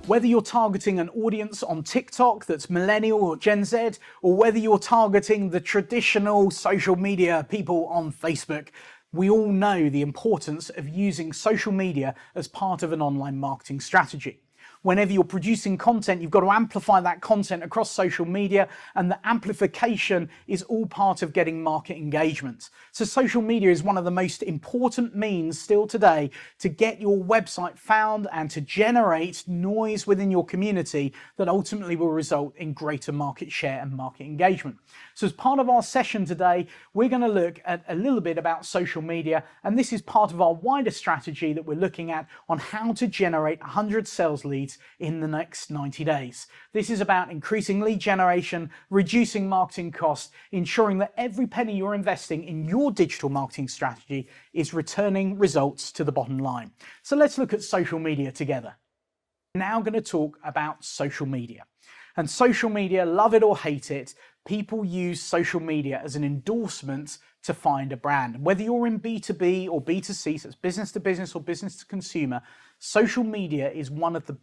Whether you're targeting an audience on TikTok that's millennial or Gen Z, or whether you're targeting the traditional social media people on Facebook, we all know the importance of using social media as part of an online marketing strategy. Whenever you're producing content, you've got to amplify that content across social media, and the amplification is all part of getting market engagement. So social media is one of the most important means still today to get your website found and to generate noise within your community that ultimately will result in greater market share and market engagement. So as part of our session today, we're going to look at a little bit about social media, and this is part of our wider strategy that we're looking at on how to generate 100 sales leads in the next 90 days. This is about increasing lead generation, reducing marketing costs, ensuring that every penny you're investing in your digital marketing strategy is returning results to the bottom line. So let's look at social media together. We're now going to talk about social media. And social media, love it or hate it, people use social media as an endorsement to find a brand. Whether you're in B2B or B2C, so it's business to business or business to consumer, social media is one of the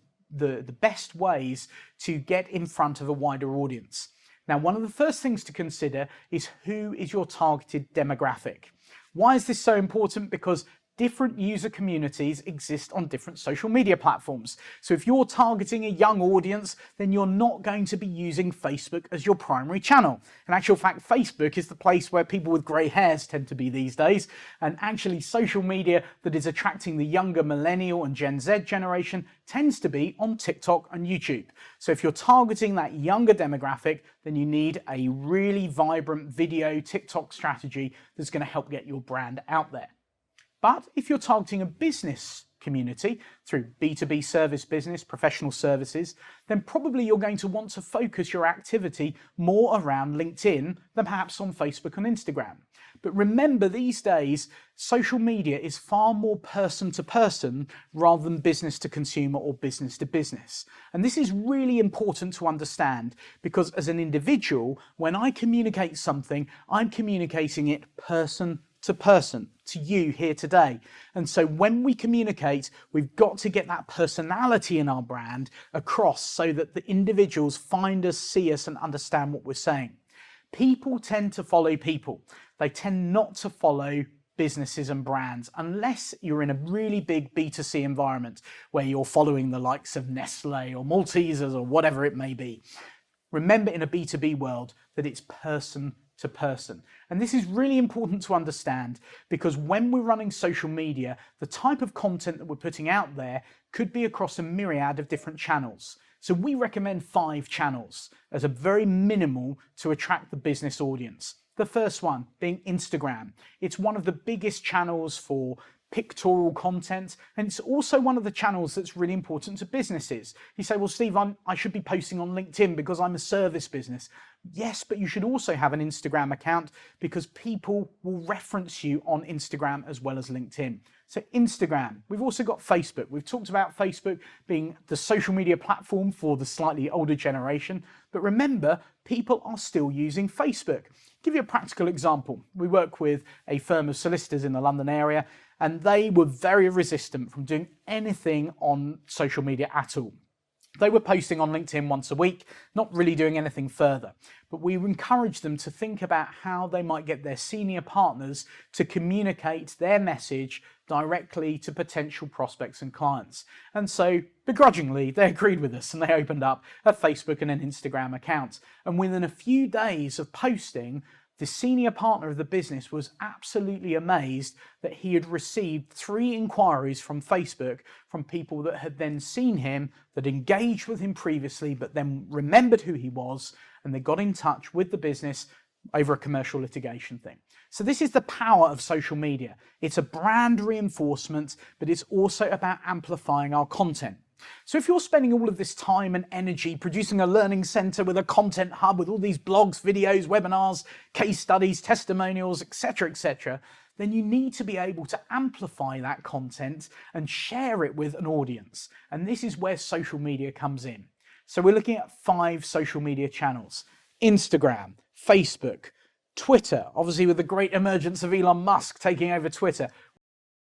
best ways to get in front of a wider audience. Now, one of the first things to consider is who is your targeted demographic. Why is this so important? Because different user communities exist on different social media platforms. So if you're targeting a young audience, then you're not going to be using Facebook as your primary channel. In actual fact, Facebook is the place where people with grey hairs tend to be these days. And actually social media that is attracting the younger millennial and Gen Z generation tends to be on TikTok and YouTube. So if you're targeting that younger demographic, then you need a really vibrant video TikTok strategy that's going to help get your brand out there. But if you're targeting a business community through B2B service business, professional services, then probably you're going to want to focus your activity more around LinkedIn than perhaps on Facebook and Instagram. But remember, these days, social media is far more person to person rather than business to consumer or business to business. And this is really important to understand because as an individual, when I communicate something, I'm communicating it person to person, to you here today. And so when we communicate, we've got to get that personality in our brand across so that the individuals find us, see us, and understand what we're saying. People tend to follow people. They tend not to follow businesses and brands unless you're in a really big B2C environment where you're following the likes of Nestle or Maltesers or whatever it may be. Remember, in a B2B world, that it's person to person. And this is really important to understand because when we're running social media, the type of content that we're putting out there could be across a myriad of different channels. So we recommend 5 channels as a very minimal to attract the business audience. The first one being Instagram. It's one of the biggest channels for pictorial content, and it's also one of the channels that's really important to businesses. You say, well, Steve, I should be posting on LinkedIn because I'm a service business. Yes, but you should also have an Instagram account because people will reference you on Instagram as well as LinkedIn. So Instagram. We've also got Facebook. We've talked about Facebook being the social media platform for the slightly older generation, but remember, people are still using Facebook. Give you a practical example. We work with a firm of solicitors in the London area, and they were very resistant from doing anything on social media at all. They were posting on LinkedIn once a week, not really doing anything further. But we encouraged them to think about how they might get their senior partners to communicate their message directly to potential prospects and clients. And so, begrudgingly, they agreed with us and they opened up a Facebook and an Instagram account. And within a few days of posting, the senior partner of the business was absolutely amazed that he had received 3 inquiries from Facebook from people that had then seen him, that engaged with him previously, but then remembered who he was, and they got in touch with the business over a commercial litigation thing. So this is the power of social media. It's a brand reinforcement, but it's also about amplifying our content. So if you're spending all of this time and energy producing a learning center with a content hub with all these blogs, videos, webinars, case studies, testimonials, etc., then you need to be able to amplify that content and share it with an audience. And this is where social media comes in. So we're looking at 5 social media channels: Instagram, Facebook, Twitter, obviously with the great emergence of Elon Musk taking over Twitter.